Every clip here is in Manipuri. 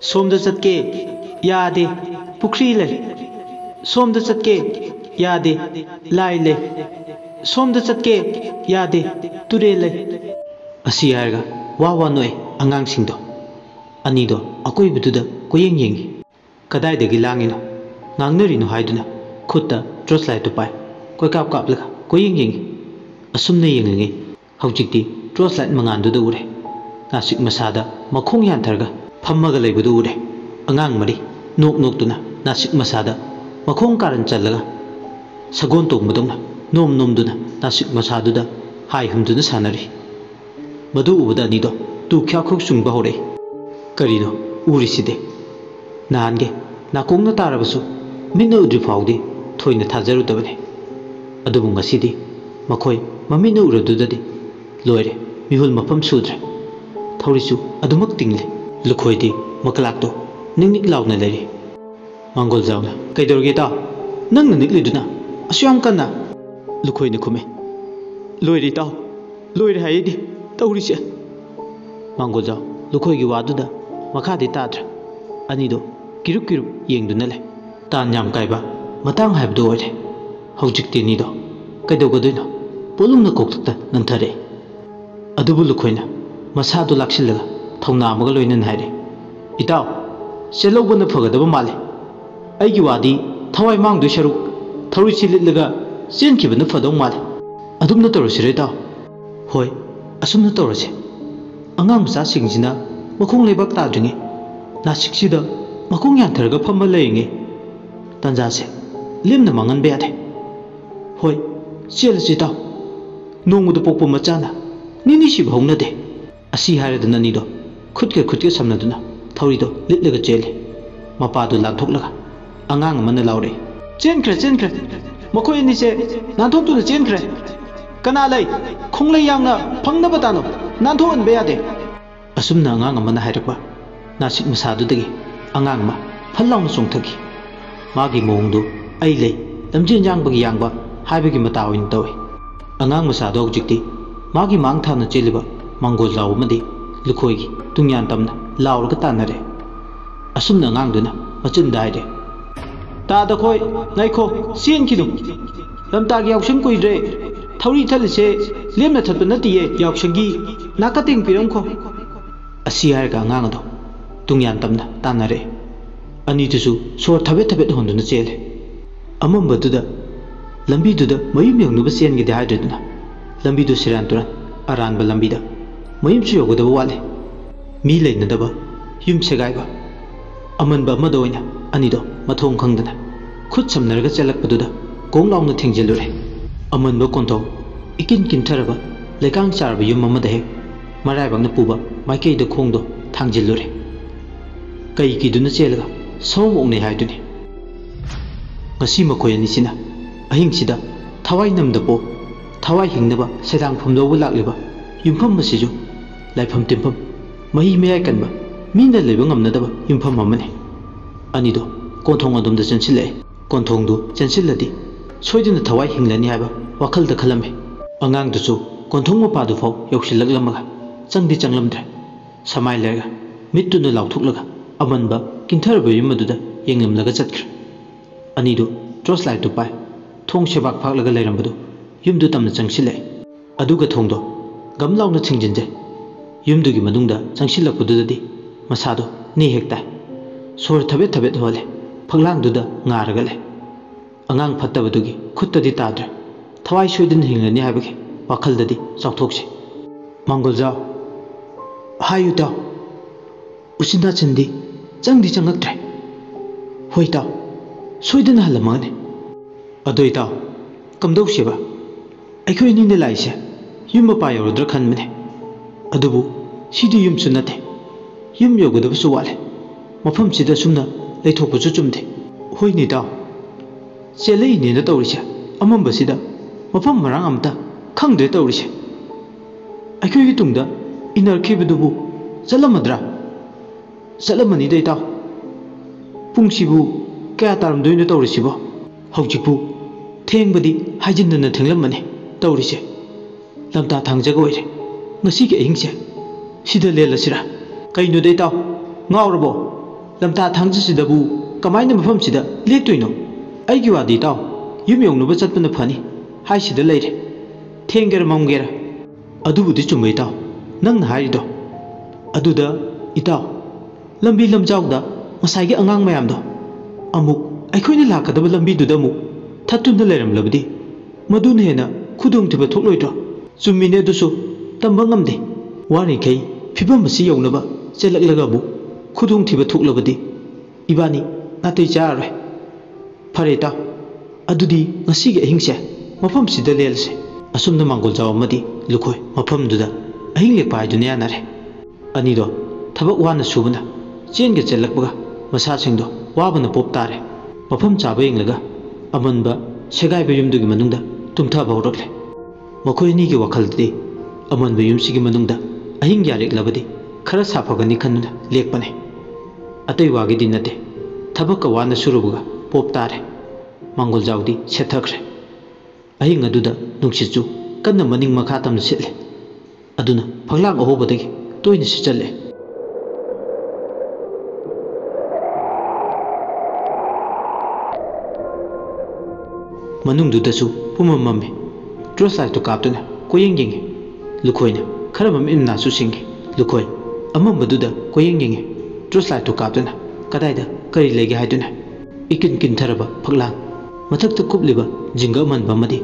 सोमदा चटके यादे पुखरी ले सोमदा चटके यादे लाई ले सोमदा चटके यादे तुरे ले असी हारगा वा वा नोय अंगांग सिंदो अनीदो अकोय बुदुदा कोयेंग येंगी कदाइदगी लांगिनो नांगनरिनो हाइदुना खुत्ता ट्रस लाइट पाय कोय काप काप लगा कोयेंग येंगी असुमने येंगे हौजिक्ति ट्रस लाइट मंगानदुदा उरे नासिक मसादा मखोंग यानथरगा फम्मगा लेबुदु उरे अंगांग मरी नोक नोकतुना नासिक मसादा मखोंग कारन चलगा सगोन तोंगबदुना नोम नोमदुना नासिक मसादुदा हाय हमदुना सानरी मधु उबदा निदो तू ख्याखुक सुंगबा होरे करिनो उरिसिदे नानगे नाकोंगना तारबसु मिन्ना उद्रि फाउदे थोइना थाजरुदबने अदुबु ngasiदी मखोय ममिना उरदुददि लोइरे मिहुल मफम सुद्रे थौरिसु अदुमक तिंगले लुखोयदी मकलाक्तो निंगनिक लाउना लेरी मंगोल जाउना कैदोरगे ता नंगना निकलिदुना असुयाम कन्ना लुखोयने खुमे लोइरे ता लोइरे हायदि तौरिसे मंगोल जाउ लुखोयगी वादुदा मखादि ताद्र अनिदो किरुक किरुक येंगदुना ले तान याम कायबा मतांग हायबदो ओइरे हौजिक्ति निदो कैदोगदुनो पोलुंगना कोक्तक्ता नंथरे अदुबु लुखोयना मसादो लाक्सिलगा थौना अमगा लोइनन हायरे इताव सेलौबना फगदबा माले अइगी वादी थवाई मांगदो सरुक थौरि सिलिलगा चेनखिबना फदौ माले अदुमना तौरसिरे ताव होय असुमना तौरसे अंगांग मचा सिंगजिना मखोंग लेबाक ताद्रिङे नासिकसिदा मखोंग यानथरगा फम्मा लेइङे तंजासे लेमना मांगनबे यादे होय चेलसि ताव नोंगुदा पोकपा मचाना निनि सिब हौनदे असी हायरदना निदो खुदके समनदुना थौरिदो लिटलगा चेले मपादो लांथोकलगा अंगांग अमना लाउरे चेनख्रे मखोय अनिसे नांथोकतुना चेनख्रे कना लै खोंगलै यांगना फंगनबा तानो नांथोकअनबे यादे असुमना अंगांग अमना हायरकबा नासिक मसादुदगी अंगांग मा फल्लाउना चोंथगी मागी मोंगदो अइ लै लमजेन यांगबगी यांगबा हायबगी मता ओइन तौवे अंगांग मसादो हौजिक्ति मागी मांग थाना चेलिबा मंगोल जाउ मदि लुखोयगी तुंयान तमना लाउरगा तानरे असुमना अंगांगदुना मचिन दायरे तादा खोय नाइखो सेनखिनु लमतागी याउसन कुइद्रे थौरी थलिसे लेमना थतप नतिये याउसंगी नाकतिंग पिरमखो असी हायरगा अंगांगदो तुंयान तमना तानरे अनिदुसु सोर थबेत होंदुना चेले अमंबदुदा लंबीदुदा मयुम यंगनुबा सेनगिदे हायद्रदुना लंबीदु सिरान तुरन अरानबा लंबीदा मयुमसु योगदबा वाले मी लेनदबा युम सेगायबा अमनबा अमदो ओइना अनिदो मथोंग खंगदना खुद समनरगा चलकपदुदा कोंग लाउना थेंजिलुरे अमनबा कोंथो इकिन किनथरबा लेकांग चारबा युम अमदा हे मरायबंगना पुबा माइकेइदा खोंगदो थांजिलुरे कई किदुना चेलगा सौम ओंने हायदुनि ngasi makoy anisina ahingsida thawai namdapo thawai hingnaba sedang phumdobu lakliba yumpham masiju laifam timpam mahi meyai kanba minda leba ngamnadaba yumpham amane anido konthong adomda chanchile konthong du chanchiladi soidina thawai hinglani haiba wakhalda khalame angang duchu konthong ma padu phau yoksilaglamga changdi changlamdre samai lega mittuna lauthuklaga amanba kintarba yumaduda yenglamlaga chatkre अनिदो ट्रस लाइट तो पाए थोंग सेबाक फागलगा लेरंबदो युमदु तमना चंगसिले अदुगा थोंगदो गमलाउना छिंजिनजे युमदुगी मनुंगदा चंगसिलकपुदुदि मसादो ने हेक्ता सोर थबेत होले फगलांगदुदा ngaरगले अंगांग फत्तबदुगी खुत्तदि ताद्रे थवाई सोइदन हिंगनी हाबगे वाखलददि चाउथोकसे मंगोल जाओ हायुता उसिना चंदी चंगदि चंगक्त्रे होइता सोइदन हलमाने अदोइता कमदौसेबा अखोय निने लाइसे युम मपा यौरद्र खनमने अदुबु सिदि युमसु नते युम योगदबसु वाले मफम सिदा सुमना लेथोकपसु चुमदे होइनिता चेलैनेना तौरिसे अमंबसिदा मफम मरांग अमता खंगदे तौरिसे अखोयगी तुंगदा इनरखिबदुबु चलमद्रा चलमनि दैता पुंगसिबु क्या तारमदोइनो तौरिसिबो हौजिकपु थेंबदि हाइजिनना थेंलमने तौरिसे लमता थांजगा ओइरे ngasiगी ahingse sida lelasiरा कईनो दैताव ngawrbo lamta thangjisidabу kamaina mafamsida lektoino aigi wadi taw yum yongnaba chatpana phani haisida leire thengera mamgera adubudi chumbai taw nang harido aduda itaw lambi lamjawda masai gi angang mayam do amuk aikhoina lakadaba lambi duda mu thattuna leram labdi madun hena khudung tiba thokloidro chumine dusu tamba ngamde wari kai phibam basi yognaba chelaklaga bu khudung thiba thoklabadi ibani natoi charre phare ta adudi ngasi gi ahingse mafam sida lelse asumna mangol jaw amadi lukhoi mafam duda ahing lekpa dunya nare ani do thabak wana subuna chen ge chelakbaga masa singdo wabana pop tare mafam chaba yenglaga amanba segai be yumdugi manungda tumtha bawrokle makhoi ni gi wakhaldi amanba yumsigi manungda ahing yarek labadi khara safagani khanuna lekpane atoi wagi din nate thabak ka wana surubuga pop tare mangol jawdi sethakre ahing aduda nungsichu kanna maning makha tamna sitle aduna phaglang ahobadagi toina sichalle manungdudasu pumam mamme trosai to kaptuna koyeng yenge lukhoina khara mamim na su singi lukhoi amam baduda koyeng yenge trosai to kaptuna kadaida kari lege haiduna ikin kin tharaba phaglang mathakta kupliba jinga man bamadi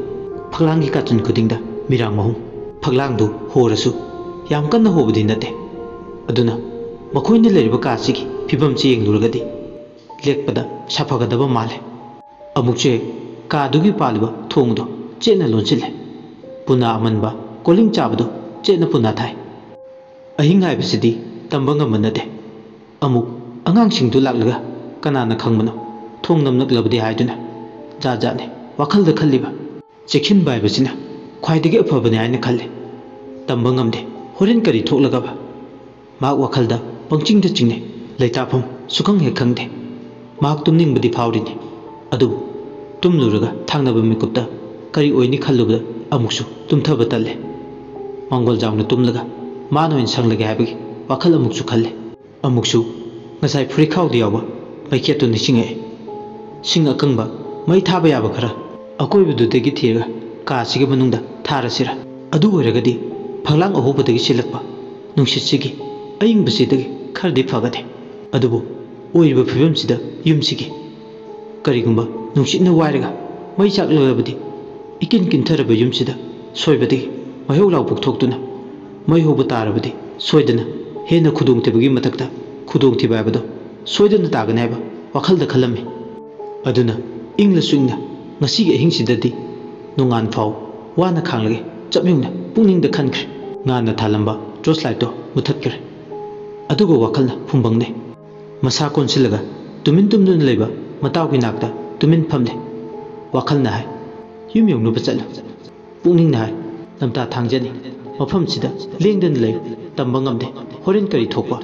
phaglangi katun kudingda mirang mahum phaglang du horasu yam kanna hobudi nate aduna makhoina leriba kasigi phibam chi yengluragadi lekpada safagadaba male amukche kadugi palba thongdo chena lonchile puna amanba koling chabdo chena puna thai ahing haibasidi tambanga manade amuk angang singdu laklaga kanana khangmano thong namnak labdi haiduna jajane wakhalda khalliba chekhin baibasina khwaidagi afabane aina khalle tambangamde horin kari thoklagaba mak wakhalda pangchingda chingne leitafam sukang he khangde mak tumningbadi phawrini adu tumluraga thangnaba mikupta kari oini khallubda amuksu tumthaba talle mangol jawna tumlaga manoin sanglage habagi wakhal amuksu khalle amuksu ngasai phuri khawdi yawa baiketu nisinge sing akangba mai thaba yaba khara akoibududagi thiraga ka sigi manungda tharasira adu oiragadi phaglang ahobadagi silakpa nungsitsigi ayingbasidagi khardi phagade adubu oiriba phibamsida yumsigi karigumba nungsitna wairaga mai chaklabadi ikin kintharaba yumsida soibadi maheu law pukthokduna mai hobu tarabadi soidana hena khudung tibagi matakta khudung tibabado soidana tagana haiba wakhalda khalami aduna ingla suingna ngasi ge hingsidadi nungan faw wana khanglage chapmingna pungningda khankhre ngana thalamba torchlight to muthatkre adugo wakhalna phumbangne masa konsilaga tumin tumdun leiba matawgi nakta tumin phamne wakhalna hai yum yongnu bachalo pungningna hai lamta thangjani mafam sida lengdan lei tambangamde horin kari thokwa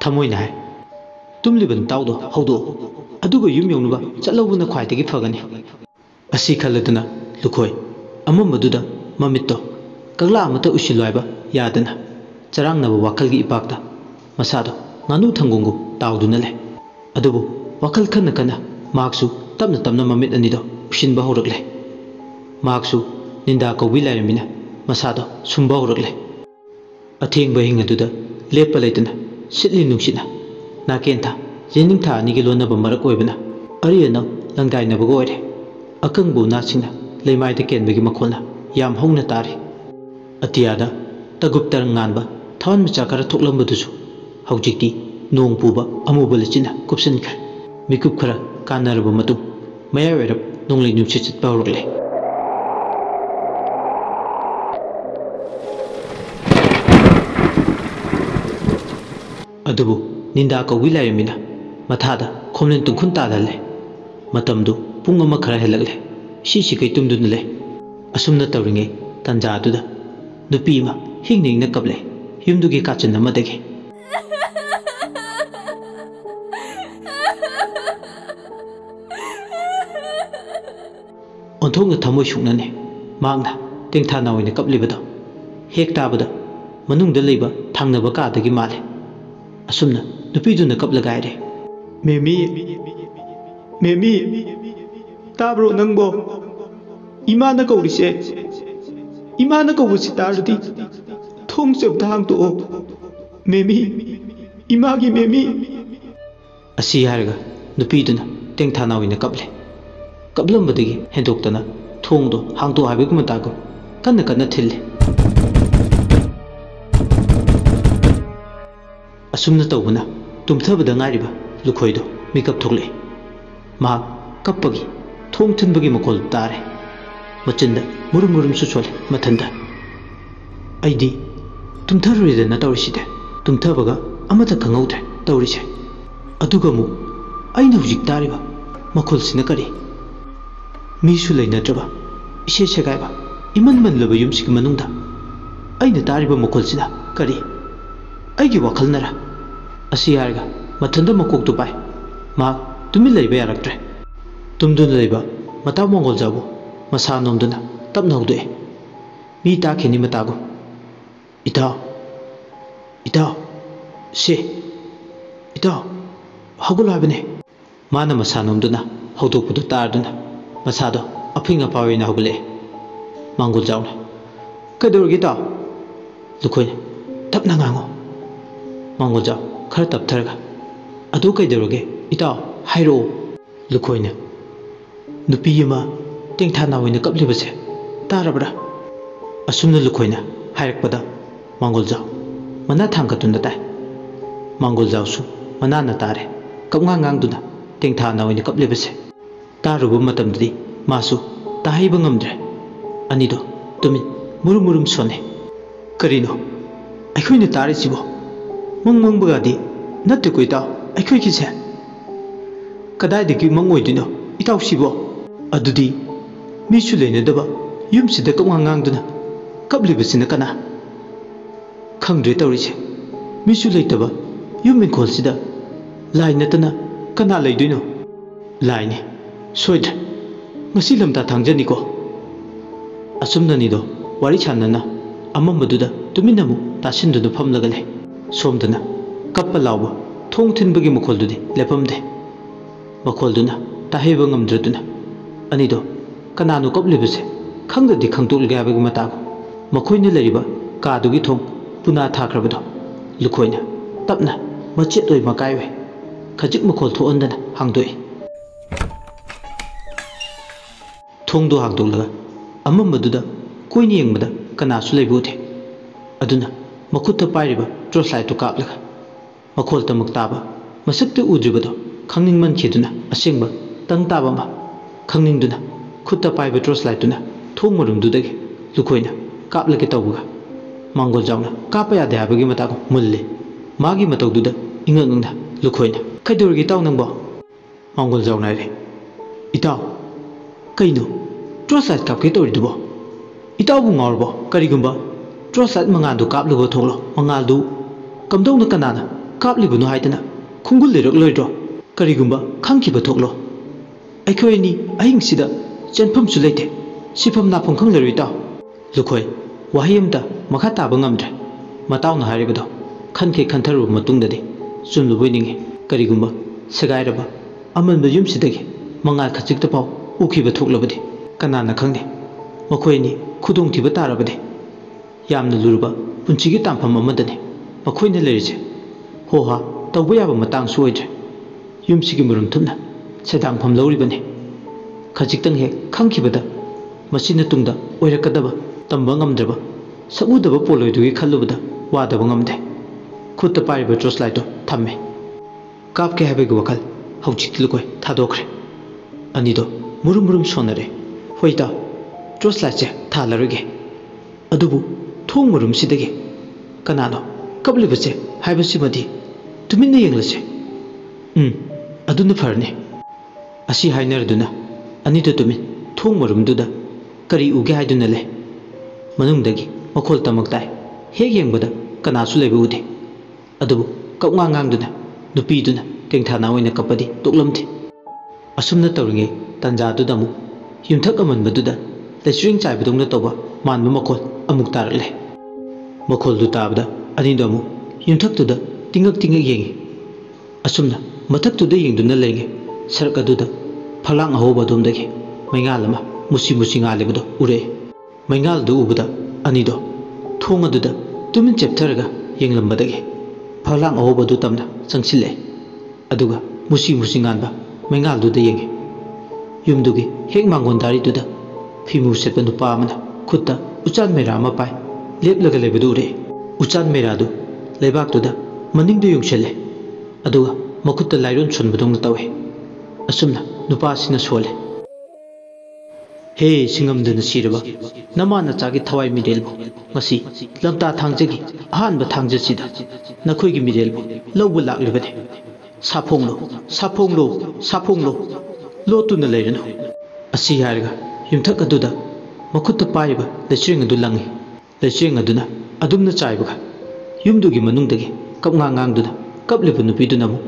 thamoina hai tumliban tawdo hawdo adugo yum yongnuba chalawuna khwaidagi phagani asi khaladuna lukhoi amamaduda mamitto kagla amata usiloiba yadana charangnaba wakhalgi ipakta masado nganu thangungu tawduna le adubu wakhal khanna kana maksu tapna tapna mamit anido usinba horakle maksu ninda kawbi lairamina masado sumba horakle athengba hingaduda lepa leitana sitli nungsina nakenta yening tha ani gi lonaba marak oibana ariyana langdaina bagoire akangbu nasingna leimai de kenbegi makhona yam hongna tari atiyada taguptar nganba thawan micha kara thoklambadusu haujikti nong puba amuba lechina kupsan khar mikup khara kanarba matu maya werap nonglei numsi chitpa horokle adubu ninda ka wilayamina mathada khomlen tungkhun tadalle matamdu pung ama khara helagle si kai tumdun le asumna tawringe tanja aduda nupi ma hingning na kable yumdugi kachin amadagi onthongna thamoi suknane mangna tengthana oine kaplibado hek tabada manungda leiba thangnaba ka dagi male asumna ꯅꯨꯄꯤꯗꯨꯅ ꯀꯞꯂꯒ ꯍꯥꯏꯔꯦ ꯃꯦꯃꯤ ꯃꯦꯃꯤ ꯇꯥꯕ꯭ꯔꯣ ꯅꯪꯕꯣ 이마나 거우리세 이마나 거우시 따르디 통cep다 항도오 메미 이마기 메미 아시 하르가 누피드나 땡타나위나 깝레 깝럼버디기 hen독다나 통도 항도 하비구만 따고 간나 틀레 아숨나 떠우나 tumthबदा ngairiba lukhoido makeup thokle ma kappagi thong thinbagi makol tare machinda murum su chole mathanda aidi tumtharurida na tawriside tumthabaga amata khangaude tawrise aduga mu aina hujik tariba makol sina kari misu leinatraba ise segaiba iman manlaba yumsig manungda aina tariba makol sina kari aigi wakhalnara asi yarga mathanda makok tu pai ma tumil leiba yaraktre tumdun leiba mata mongol jabu masa nomduna tapna haude mi ta kheni matago ita se ita hagul habne mana masa nomduna haudokpudu tarduna masado aphinga pawina hagule mangol jawna kadurgi ta lukhoy tapna ngango mangol jaw khara taptharga adu kaidoge ita hairo lukhoyna nupiyama tengthana hoina kaplibase tarabra asumna lukhoyna hairakpada mangolja mana thangkatunda tai mangolja su mana na tare kapnga ngangduna tengthana hoina kaplibase tarubu matamdi masu tahaiba ngamdre anido tumin murum sone karino aikhoina tare sibo mangmangbagadi natte koita aikoi kise kadai degi mangoidino itaw sibo adudi misu leinadaba yumsida kapngang kablibasina kana khangdre tawrise misu leitaba yumin kholsida lai natana kana leidoino laine soidre ngasi lamta thangjani ko asumnani do wari chanana amambaduda tuminamu tasindunu phamlagale somdana kappa lawba thong thinbagi mukholdudi lepamde makholduna tahaiba ngamdraduna anido kananu kaplibase khangdadi khangtolge habagi matago makhoina leriba kadugi thong puna thakrabado lukhoina tapna machet oi makaiwe khajik makhol thoandana hangdoi thongdo hangdolaga amambaduda koini yengmada kanasu leibute aduna makhutta pairiba torchlight to kaplaga makhol tamak taba masakte udribado khangning kheduna asengba tang taba ma khangningduna khutta paiba torchlight tuna thong marumdudagi lukhoina kaplage tawbuga mangol jawna kapa yade habagi matago mulle magi matawduda ingangna lukhoina kaidorgi taw nangbo mangol jawna re itaw kaino torchlight kapke toridubo itaw bu ngorbo karigumba torchlight mangadu kaplugo thonglo mangaldu kamdongna kanana kaplibuno haidana khungul lerok loidro karigumba khangkiba thoklo aikhoini ahingsida chenpham su leite sifam napam khanglerui ta lukhoi wahiyamta makha taba ngamdre matawna haribado khanke khantharu matungdadi chumlu boiningi karigumba segairaba amanba yumsidagi mangal khachikta paw ukhiba thoklabadi kanana khangni makhoini khudong thiba tarabadi yamna luruba punchigi tampham amadani makhoina lerise hoha tawba yaba matang suoidre yumsigi murum thumna sedang pham lawribani khajiktan he khangkhibada masina tungda oirakadaba tamba ngamdraba sabudaba poloidugi khallubada wadaba ngamde khutta pariba torchlight to thamme kapke habegi wakal hauchik lukoi thadokre anido murum sonare hoita torchlight che thalaruge adubu thong murum sidagi kanano kablibache haibasi tuminna yenglase aduna farne asi hainarduna anita tumin thong marumduda kari uge haiduna le manungdagi makhol tamaktai heg yengbada kanasu lebe ude adubu kapnga ngangduna nupiduna tengthana oina kapadi toklamthi asumna tawringe tanjaduna mu yumthak amanbaduda lecturing chaibadungna toba manba makhol amuk tarale makhol du tabda anido mu yumthak tuda tingak yengi असुमना मथक्तुदा येंदुना लेगे सरक अदुदा फलांग अहोबदोमदगी मैंगाल अमा मुसी मुसी गालेबदो उरे मैंगाल दु उबदा अनिदो थोंग अदुदा तुमिन चेप्थरगा येंगलंबदगी फलांग अहोबदु तमना चंगसिले अदुगा मुसी मुसी गानबा मैंगाल दुदा येंगे युमदुगी हेक मांगोंदारी फिमु सेटप नुपा अमना खुत्ता उचान मेरा अमा पाय लेपलगा लेबदु उरे उचान मेरादु लेबाक्तुदा मनिंगदु युंगशले अदुगा मखुत्ता लाइरोन सुनबदोंग तवे असुमना नुपासिना सोले हे सिंगमदुना सिरबा नमा नचागी थवाई मिरेलबो ngasi lamta thangjagi ahanba thangjasida nakhoigi mirelbo lawbu laklibane saphonglo lotuna leirano asi harga yumthak aduda makutta paiba lechring adu langi lechring aduna adumna chaibaga yumdugi manungdagi kapnga ngangduna kaplibu nupiduna mu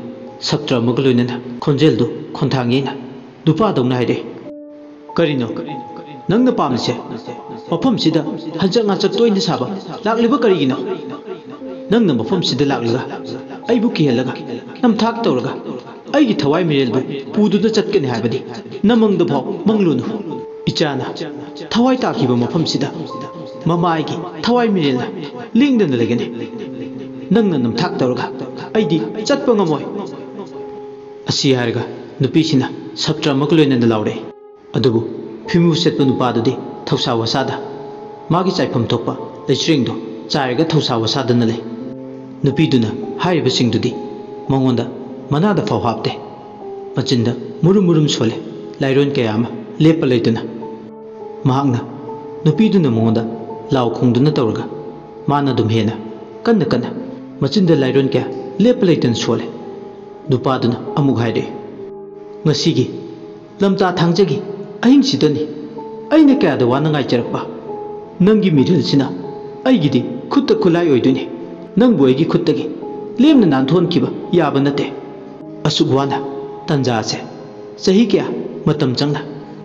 saptra magloinana khonjeldu khonthangeina dupa dongna haide karino nangna pamse mafam sida hanjak ngachak toina saba lakliba karigino nangna mafam sida lakliga aibu kihelaga namthak tawraga aigi thawai mirelbu pududa chatkani habadi namangda bhaw manglunu ichana thawai takiba mafam sida mamaigi thawai mirelna lingdana legene nangna namthak tawraga aidi chatpa ngamoi asi harga nupisina saptra makloina da laure adubu fimu setpa nupadudi thausa wasada magi chaifam thokpa lechringdo chairga thausa wasada na le nupiduna haiba singdudi mangonda manada faw hapte machinda murum sole lairon kayama lepa leituna mahangna nupiduna mangonda law khongduna tawraga mana dum hena kanna machinda lairon kaya lepa leitun sole nupaduna amuk haide ngasigi lamta thangjagi ahing sidani aina kaya da wana ngai charakpa nangi miril sina aigidi khutta khulai oiduni nang boigi khuttagi lemna nanthon kiba yaba nate asugwana tanja se sahi kya matam changna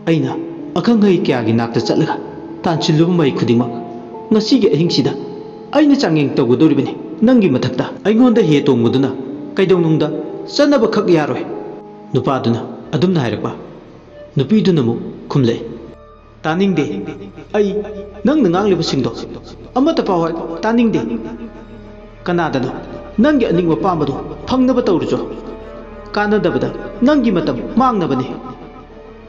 aina akhang hai kya gi nakta chatlaga tanchilu mai khudima ngasi gi ahing sida aina changeng tawgodoribani nangi mathakta aingonda he tongmuduna kaidonungda sanaba khak yaroi nupaduna adumna hairakpa nupiduna mu khumle taningde ai nang nangliba singdo amata pawai taningde kanadano nangi aningwa pamadu phangnaba tawrujo kanadabada nangi matam mangnabani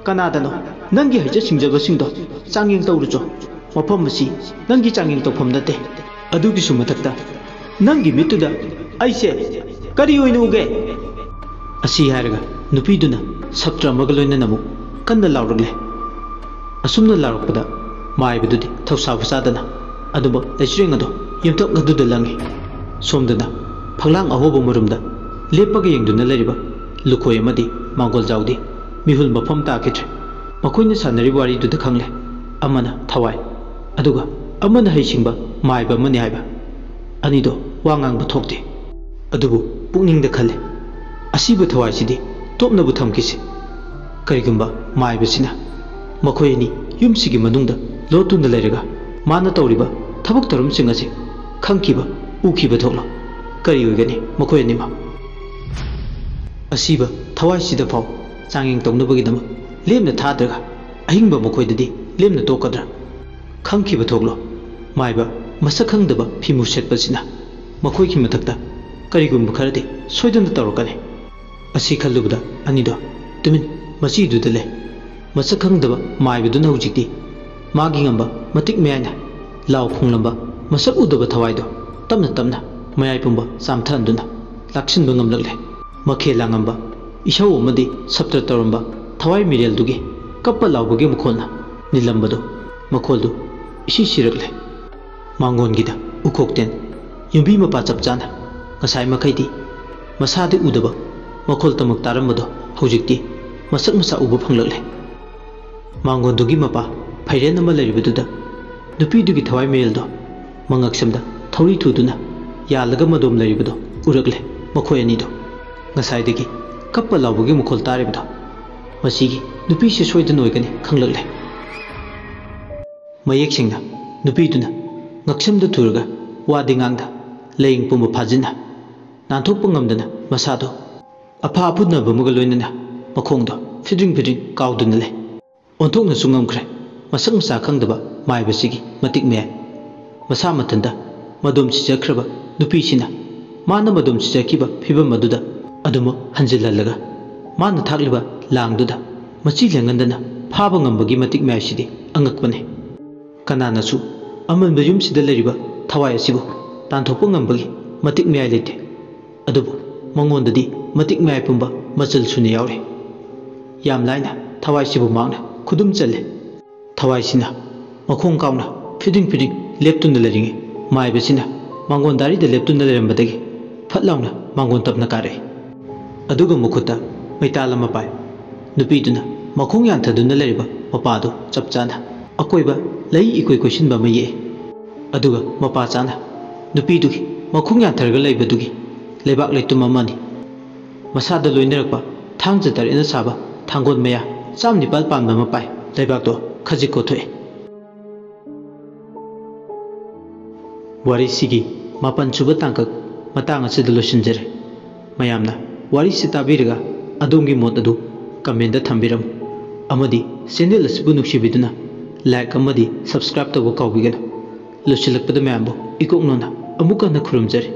kanadano nangi haja singjaba singdo changyeng tawrujo mafam asi nangi changyeng tawpham nate adugi su mathakta nangi mituda aise kari oina uge asi harga nupiduna saptra magaloina namu kanna lauragle asumna larakpada maibadudi thausa fasadana aduba lechring ado yumthak aduda langi somdana phanglang ahoba murumda lepaga yengduna leriba lukhoi amadi mangol jaudi mihul mafam ta kitre makoina sanari wari duda khangle amana thawai aduga amana haisingba maiba mani haiba anido wangang ba thokte adubu pukningda khalle asiba thawai sidi topna bu thamkisi karigumba maiba sina makoini yumsigi manungda lotuna leraga mana tawriba thabuk tarum singase khangkiba ukiba thoklo kari oigani makoini ma asiba thawai sida phaw changeng tongnabagi dama lemna thadraga ahingba makoidadi lemna tokadra khangkiba thoklo maiba masak khangdaba phimu setpa sina makoi ki mathakta karigumba kharadi soidana tawrakani asi khallubda anido tumin masi dudale masak khangdaba maibaduna hujikti magi ngamba matik meana law khonglamba masak udaba thawaido tamna mayai pumba samthanduna laksinba ngamlagle makhela ngamba isau amadi saptra taramba thawai mirel dugi kappa lawbagi mukholna nilambado makholdu isi siragle mangon gida ukokten yumbi mapa chapchana ngasai makaidi masade udaba makhol tamak tarambado hujikti masak masa uba phanglagle mangon dugi mapa phairen ama leribududa nupi dugi thawai mireldo mangaksamda thori thuduna yalaga madom leribudo uragle makhoi anido ngasai degi kappa lawbagi mukhol taribudo masigi nupi se soidana oigani khanglagle mayek singna nupi duna ngaksamda thuraga wadi ngangda leing pumba phajina nanthokpa ngamdana masado अफा अफुनबमुग लोइनना मखोंदो फिद्रिंग फिद्रिंग काउदुन ले ओंथोंना सुंगमख्रे मसक मसा खंगदबा माइबसिगी मतिक मे मसा मथंदा मदुम सिजख्रबा नुपीसिना माना मदुम सिजखिबा फिबम मदुदा अदुमो हंजिललगा माना थागलिबा लांगदुदा मची लेंगंदना फाबा ngambagi matik mai sidi angakpane kanana su aman bayum sida leriba thawai asibu tanthokpa ngambagi matik mai lete adubu mangondadi matik mai pumba machal sune yaure yam laina thawai sibu mangna khudum challe thawai sina makhong kauna fiding fiding leptun leringi mai besina mangondari de leptun lerambadagi phatlauna mangon tapna kare aduga mukhuta maitala mapai nupiduna मखों यांथदुना लेरिबा मपादो चपचाना अकोइबा लई इकोइ कोइसिनबा मये अदुगा मपा चाना नुपीदुगी मखों यांथरगा लेबदुगी लेबाक लेतुम अमानी मसादा लोइनरकबा थांगजतर इना साबा थांगोन मया चाम निपाल पानबा मपाय लेबाकदो खजिक कोथोए वारी सिगी मापन सुबा तांकक मतांग असिद लोसिनजरे मयामना वारी सिताबिरगा अदोंगी मोत अदु कमेंट थंबिरम अमदी चैनल असबु नुक्सिबिदुना लाइक अमदी सब्सक्राइब तब काउबिगन लोसिलकपद मैमबो इकोकनोना अमुकन खुरुमजरे।